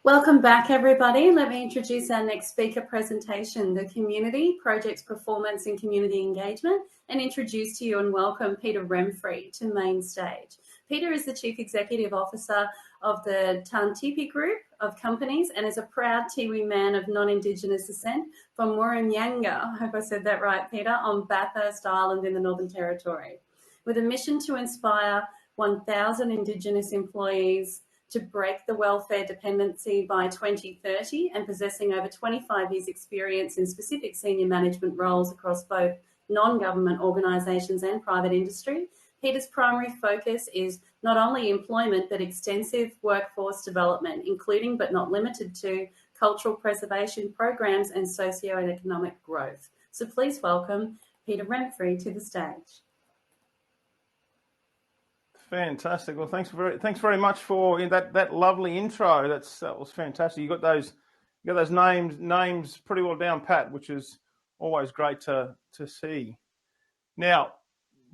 Welcome back, everybody. Let me introduce our next speaker presentation, the Community, Projects Performance and Community Engagement, and introduce to you and welcome Peter Remfrey to main stage. Peter is the Chief Executive Officer of the Tarntipi Group of Companies and is a proud Tiwi Man of non-Indigenous descent from Wurrumiyanga, I hope I said that right, Peter, on Bathurst Island in the Northern Territory, with a mission to inspire 1,000 Indigenous employees to break the welfare dependency by 2030 and possessing over 25 years experience in specific senior management roles across both non-government organisations and private industry. Peter's primary focus is not only employment but extensive workforce development, including but not limited to cultural preservation programs and socioeconomic growth. So please welcome Peter Remfrey to the stage. Fantastic. Well, thanks very much for that lovely intro. That was fantastic. You got those names pretty well down pat, which is always great to see. Now,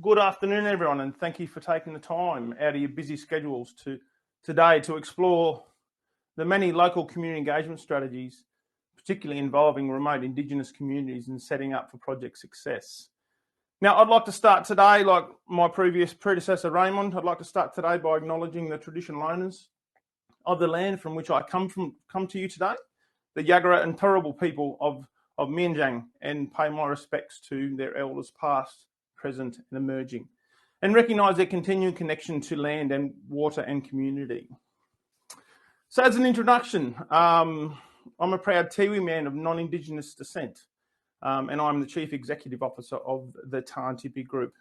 good afternoon, everyone, and thank you for taking the time out of your busy schedules today to explore the many local community engagement strategies, particularly involving remote Indigenous communities and setting up for project success. Now, I'd like to start today, like my previous predecessor, Raymond, I'd like to start today by acknowledging the traditional owners of the land from which I come to you today, the Yagara and Turrbal people of Mianjang, and pay my respects to their elders past, present and emerging, and recognise their continuing connection to land and water and community. So as an introduction, I'm a proud Tiwi Man of non-Indigenous descent. And I'm the Chief Executive Officer of the Tarntipi Group,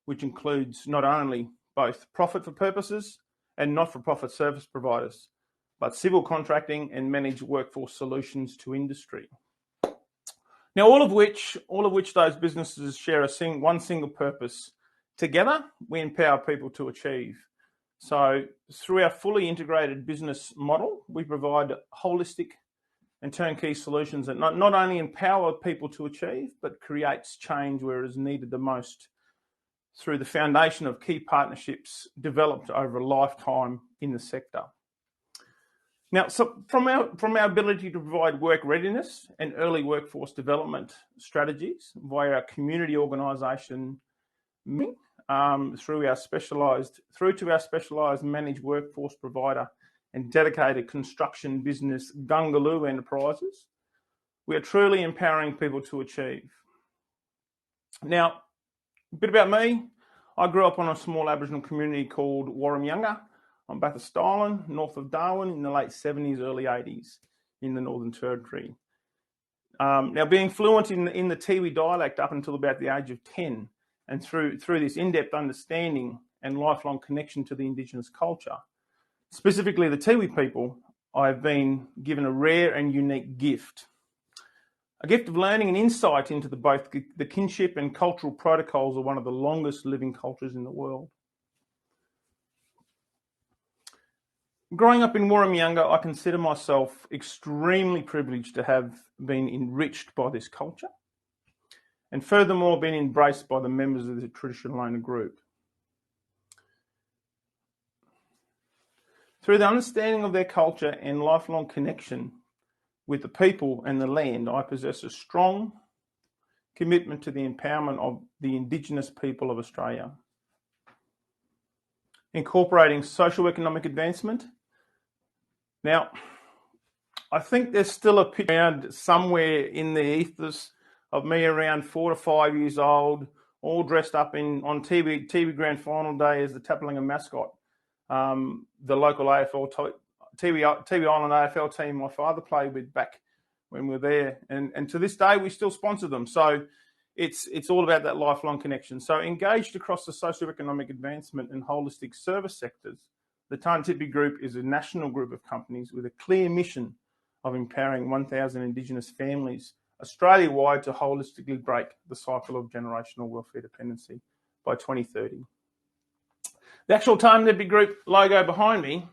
which includes not only both profit for purposes and not-for-profit service providers, but civil contracting and managed workforce solutions to industry. Now, all of which those businesses share one single purpose. Together, we empower people to achieve. So through our fully integrated business model, we provide holistic and turnkey solutions that not only empower people to achieve, but creates change where it is needed the most through the foundation of key partnerships developed over a lifetime in the sector. Now, so from our ability to provide work readiness and early workforce development strategies via our community organisation, through to our specialised managed workforce provider and dedicated construction business, Gungaloo Enterprises, we are truly empowering people to achieve. Now, a bit about me. I grew up on a small Aboriginal community called Wurrumiyanga on Bathurst Island, north of Darwin, in the late 70s, early 80s in the Northern Territory. Now, being fluent in the Tiwi dialect up until about the age of 10, and through this in-depth understanding and lifelong connection to the Indigenous culture, specifically the Tiwi people, I've been given a rare and unique gift. A gift of learning and insight into both the kinship and cultural protocols of one of the longest living cultures in the world. Growing up in Wurrumiyanga, I consider myself extremely privileged to have been enriched by this culture and furthermore been embraced by the members of the traditional owner group. Through the understanding of their culture and lifelong connection with the people and the land, I possess a strong commitment to the empowerment of the Indigenous people of Australia, incorporating socioeconomic advancement. Now, I think there's still a picture around somewhere in the ethos of me around 4 to 5 years old, all dressed up on Tiwi Grand Final Day as the Tapalinga mascot. The local AFL Tiwi Island AFL team my father played with back when we were there, and to this day we still sponsor them. So it's all about that lifelong connection. So engaged across the socioeconomic advancement and holistic service sectors, the Tarntipi Group is a national group of companies with a clear mission of empowering 1,000 Indigenous families Australia-wide to holistically break the cycle of generational welfare dependency by 2030. The actual Tarntipi Group logo behind me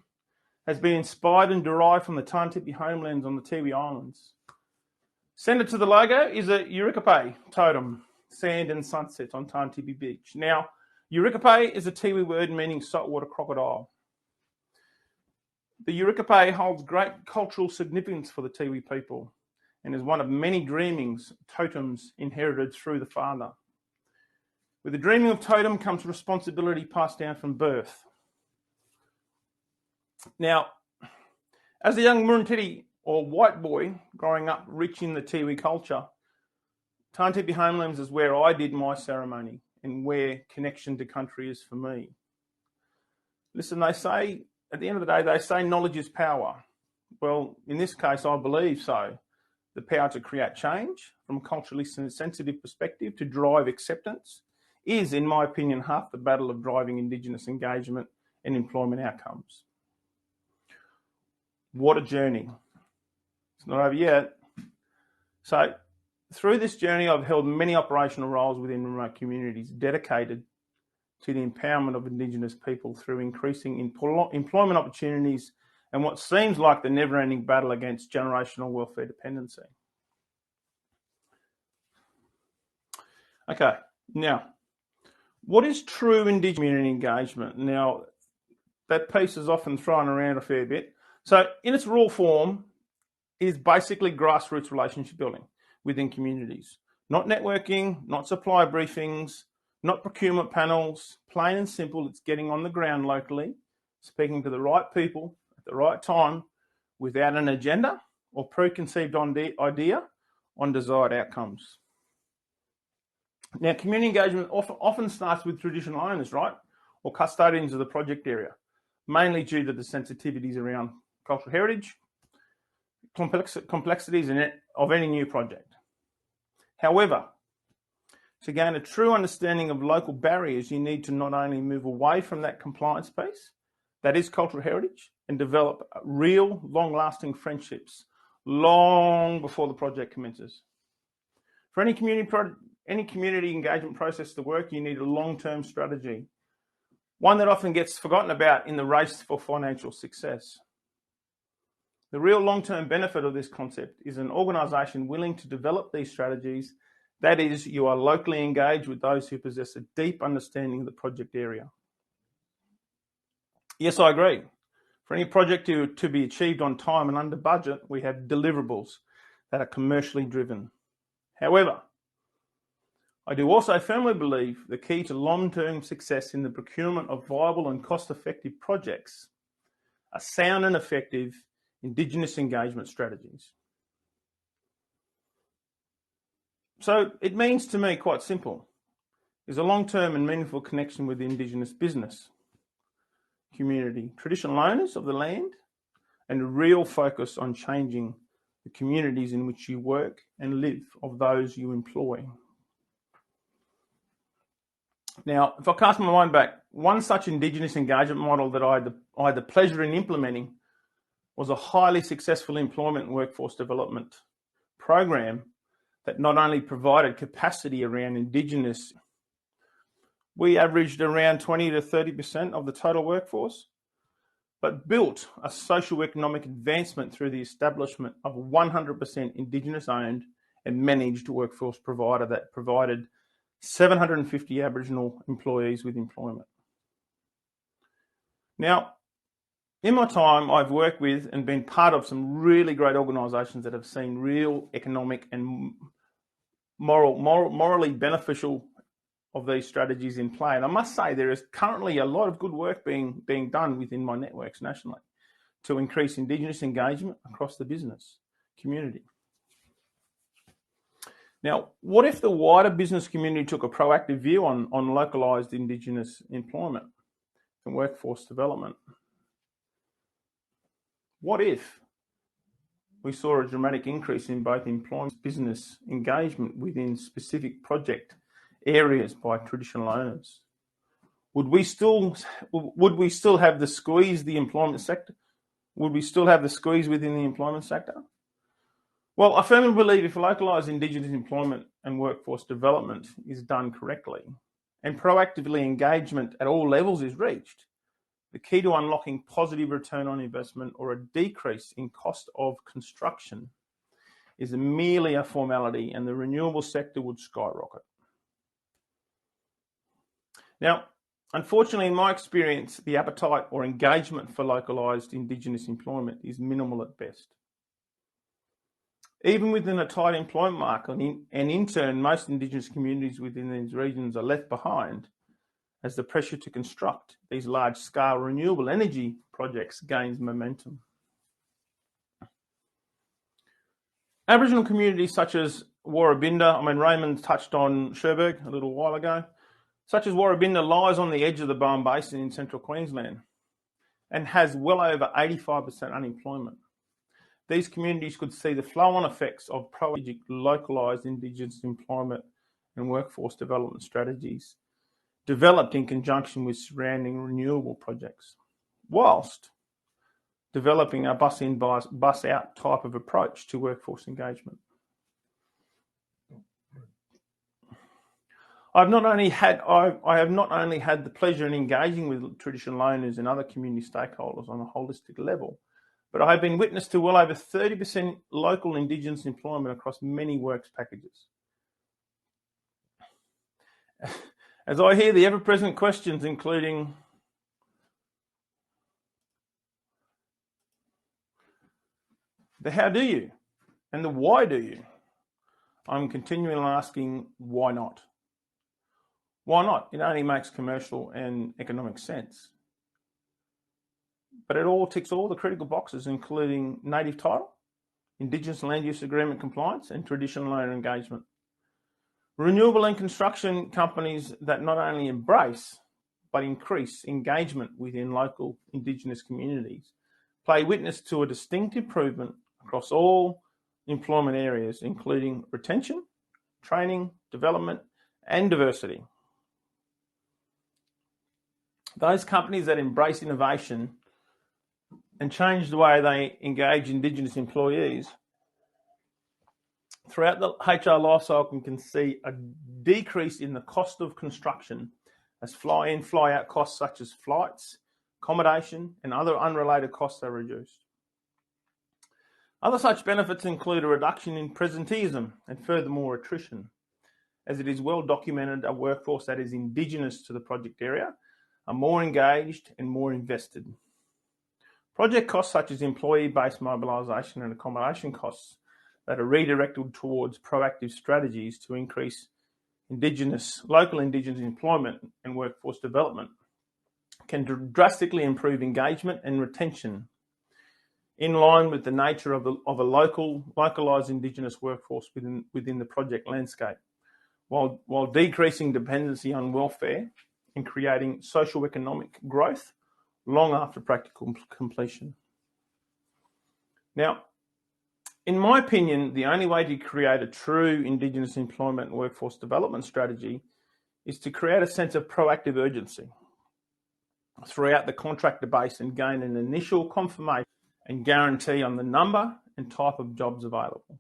has been inspired and derived from the Tarntipi homelands on the Tiwi Islands. Centred to the logo is a Yurikape totem, sand and sunset on Tarntipi Beach. Now, Yurikape is a Tiwi word meaning saltwater crocodile. The Yurikape holds great cultural significance for the Tiwi people and is one of many dreamings, totems inherited through the father. With the dreaming of totem comes responsibility passed down from birth. Now, as a young Murruntidi or white boy growing up rich in the Tiwi culture, Tarntipi homelands is where I did my ceremony and where connection to country is for me. Listen, they say, at the end of the day, they say knowledge is power. Well, in this case, I believe so. The power to create change from a culturally sensitive perspective to drive acceptance is, in my opinion, half the battle of driving Indigenous engagement and employment outcomes. What a journey. It's not over yet. So, through this journey, I've held many operational roles within remote communities dedicated to the empowerment of Indigenous people through increasing employment opportunities and what seems like the never-ending battle against generational welfare dependency. Okay, now, what is true Indigenous community engagement? Now, that piece is often thrown around a fair bit. So, in its raw form, it is basically grassroots relationship building within communities. Not networking, not supply briefings, not procurement panels. Plain and simple, it's getting on the ground locally, speaking to the right people at the right time without an agenda or preconceived idea on desired outcomes. Now, community engagement often starts with traditional owners, right? Or custodians of the project area, mainly due to the sensitivities around cultural heritage, complexities of any new project. However, to gain a true understanding of local barriers, you need to not only move away from that compliance piece, that is cultural heritage, and develop real, long-lasting friendships long before the project commences. For any community engagement process to work, you need a long-term strategy, one that often gets forgotten about in the race for financial success. The real long-term benefit of this concept is an organisation willing to develop these strategies. That is, you are locally engaged with those who possess a deep understanding of the project area. Yes, I agree. For any project to be achieved on time and under budget, we have deliverables that are commercially driven. However, I do also firmly believe the key to long-term success in the procurement of viable and cost-effective projects are sound and effective Indigenous engagement strategies. So it means to me, quite simple, is a long-term and meaningful connection with the Indigenous business community, traditional owners of the land, and a real focus on changing the communities in which you work and live of those you employ. Now, if I cast my mind back, one such Indigenous engagement model that I had the pleasure in implementing was a highly successful employment and workforce development program that not only provided capacity around Indigenous, we averaged around 20 to 30% of the total workforce, but built a socioeconomic advancement through the establishment of a 100% Indigenous owned and managed workforce provider that provided 750 Aboriginal employees with employment. Now, in my time, I've worked with and been part of some really great organisations that have seen real economic and morally beneficial of these strategies in play. And I must say there is currently a lot of good work being done within my networks nationally to increase Indigenous engagement across the business community. Now, what if the wider business community took a proactive view on localised Indigenous employment and workforce development? What if we saw a dramatic increase in both employment and business engagement within specific project areas by traditional owners? Would we still have the squeeze the employment sector? Would we still have the squeeze within the employment sector? Well, I firmly believe if localised Indigenous employment and workforce development is done correctly and proactively engagement at all levels is reached, the key to unlocking positive return on investment or a decrease in cost of construction is merely a formality, and the renewable sector would skyrocket. Now, Unfortunately, in my experience, the appetite or engagement for localised Indigenous employment is minimal at best. Even within a tight employment market, and in turn, most Indigenous communities within these regions are left behind as the pressure to construct these large-scale renewable energy projects gains momentum. Aboriginal communities such as Wurrumiyanga, Raymond touched on Cherbourg a little while ago, such as Wurrumiyanga lies on the edge of the Bowen Basin in central Queensland and has well over 85% unemployment. These communities could see the flow-on effects of proactive localised Indigenous employment and workforce development strategies developed in conjunction with surrounding renewable projects, whilst developing a bus-in, bus-out type of approach to workforce engagement. I have not only had the pleasure in engaging with traditional owners and other community stakeholders on a holistic level, but I have been witness to well over 30% local Indigenous employment across many works packages. As I hear the ever-present questions, including the how do you and the why do you, I'm continually asking why not? Why not? It only makes commercial and economic sense. But it all ticks all the critical boxes, including native title, Indigenous land use agreement compliance, and traditional owner engagement. Renewable and construction companies that not only embrace but increase engagement within local Indigenous communities play witness to a distinct improvement across all employment areas, including retention, training, development, and diversity. Those companies that embrace innovation and change the way they engage Indigenous employees throughout the HR lifecycle can see a decrease in the cost of construction as fly-in, fly-out costs such as flights, accommodation, and other unrelated costs are reduced. Other such benefits include a reduction in presenteeism and furthermore attrition, as it is well documented a workforce that is Indigenous to the project area are more engaged and more invested. Project costs such as employee-based mobilisation and accommodation costs that are redirected towards proactive strategies to increase local Indigenous employment and workforce development can drastically improve engagement and retention in line with the nature of a localised Indigenous workforce within the project landscape, while decreasing dependency on welfare and creating socioeconomic growth long after practical completion. Now, in my opinion, the only way to create a true Indigenous employment and workforce development strategy is to create a sense of proactive urgency throughout the contractor base and gain an initial confirmation and guarantee on the number and type of jobs available.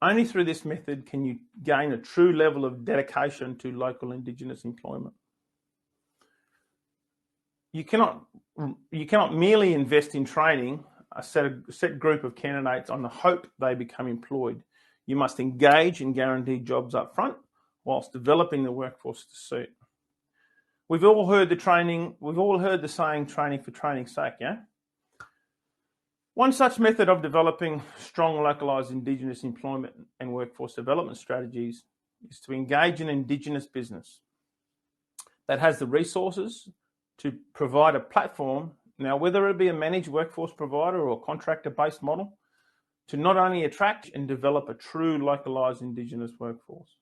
Only through this method can you gain a true level of dedication to local Indigenous employment. You cannot merely invest in training a set group of candidates on the hope they become employed. You must engage and guarantee jobs up front whilst developing the workforce to suit. We've all heard the saying training for training's sake, yeah? One such method of developing strong localised Indigenous employment and workforce development strategies is to engage an Indigenous business that has the resources to provide a platform, now whether it be a managed workforce provider or a contractor-based model, to not only attract and develop a true localised Indigenous workforce.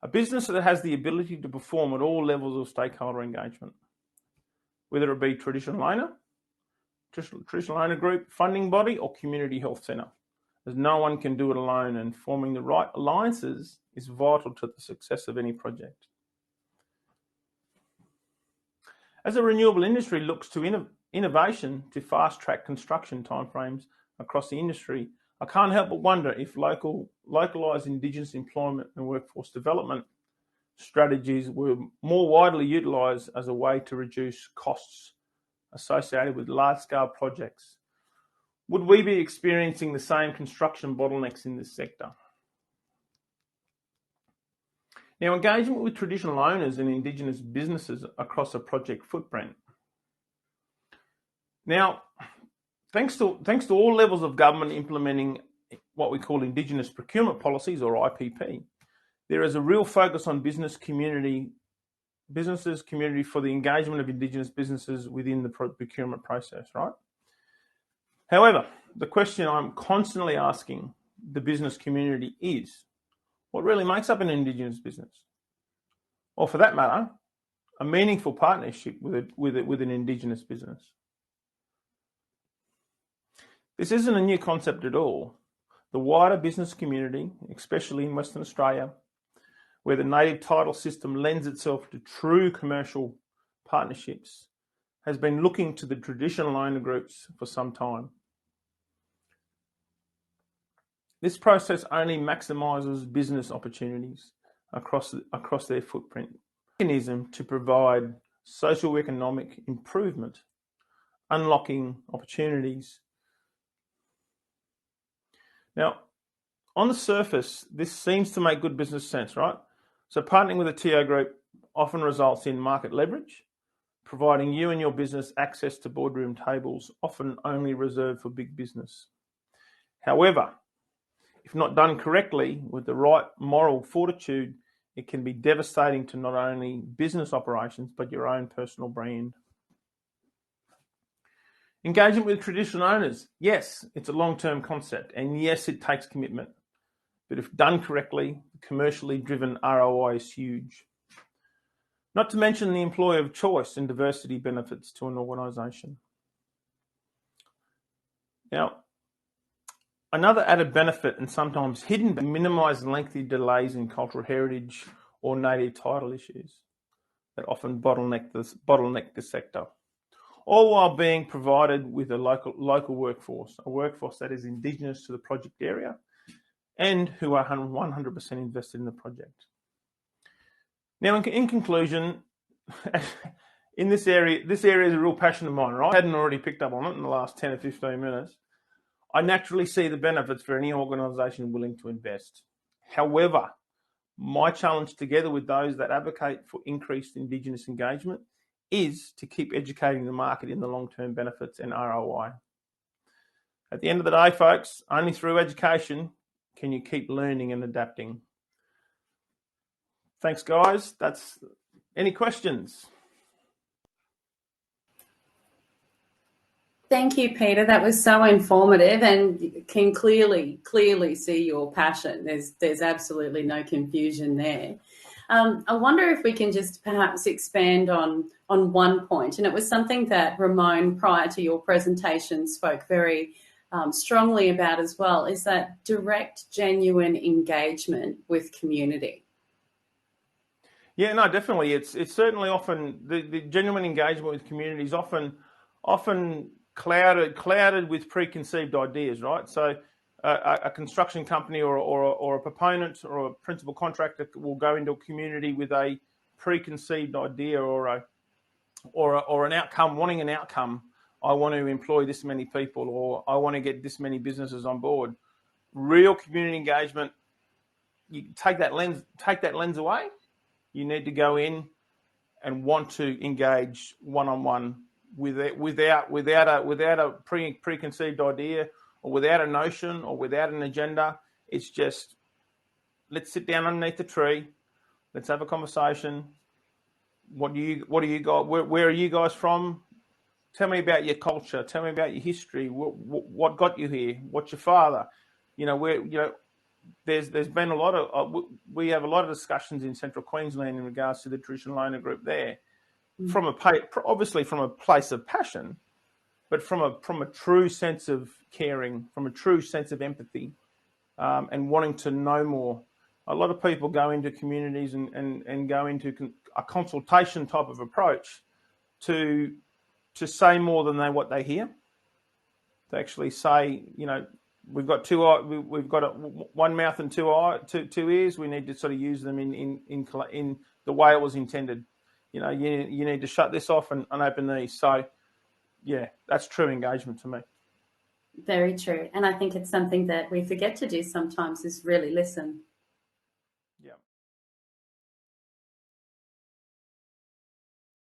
A business that has the ability to perform at all levels of stakeholder engagement, whether it be traditional owner group, funding body, or community health centre, as no one can do it alone, and forming the right alliances is vital to the success of any project. As the renewable industry looks to innovation to fast-track construction timeframes across the industry, I can't help but wonder if localised Indigenous employment and workforce development strategies were more widely utilised as a way to reduce costs associated with large-scale projects. Would we be experiencing the same construction bottlenecks in this sector? Now, engagement with traditional owners and Indigenous businesses across a project footprint. Now, thanks to all levels of government implementing what we call Indigenous procurement policies, or IPP, there is a real focus on businesses community for the engagement of Indigenous businesses within the procurement process, right? However, the question I'm constantly asking the business community is, what really makes up an Indigenous business? Or for that matter, a meaningful partnership with an Indigenous business? This isn't a new concept at all. The wider business community, especially in Western Australia, where the native title system lends itself to true commercial partnerships, has been looking to the traditional owner groups for some time. This process only maximises business opportunities across their footprint. Mechanism to provide socioeconomic improvement, unlocking opportunities. Now, on the surface, this seems to make good business sense, right? So partnering with a TO group often results in market leverage, providing you and your business access to boardroom tables, often only reserved for big business. However, if not done correctly with the right moral fortitude, it can be devastating to not only business operations, but your own personal brand. Engagement with traditional owners. Yes, it's a long-term concept, and yes, it takes commitment. But if done correctly, commercially driven ROI is huge. Not to mention the employer of choice and diversity benefits to an organisation. Now, another added benefit, and sometimes hidden, minimise lengthy delays in cultural heritage or native title issues that often bottleneck the sector, all while being provided with a local workforce, a workforce that is Indigenous to the project area and who are 100% invested in the project. Now, in conclusion, in this area is a real passion of mine, right? I hadn't already picked up on it in the last 10 or 15 minutes. I naturally see the benefits for any organisation willing to invest. However, my challenge, together with those that advocate for increased Indigenous engagement, is to keep educating the market in the long-term benefits and ROI. At the end of the day, folks, only through education can you keep learning and adapting. Thanks, guys. Any questions? Thank you, Peter. That was so informative, and you can clearly see your passion. There's absolutely no confusion there. I wonder if we can just perhaps expand on one point, and it was something that Ramon, prior to your presentation, spoke very strongly about as well, is that direct, genuine engagement with community. Yeah, no, definitely. It's certainly often the genuine engagement with community is often clouded with preconceived ideas, right? So a construction company or a proponent or a principal contractor will go into a community with a preconceived idea or an outcome, wanting an outcome. I want to employ this many people, or I want to get this many businesses on board. Real community engagement, you take that lens away. You need to go in and want to engage one-on-one without a preconceived idea, or without a notion, or without an agenda. It's just, let's sit down underneath the tree, let's have a conversation. What do you guys? Where are you guys from? Tell me about your culture. Tell me about your history. What got you here? What's your father? There's been a lot of we have a lot of discussions in Central Queensland in regards to the traditional owner group there, obviously from a place of passion, but from a true sense of caring, from a true sense of empathy, and wanting to know more. A lot of people go into communities and go into a consultation type of approach to say more than what they hear. To actually say, we've got one mouth and two ears. We need to sort of use them in the way it was intended. You need to shut this off and open these. So, yeah, that's true engagement to me. Very true. And I think it's something that we forget to do sometimes, is really listen.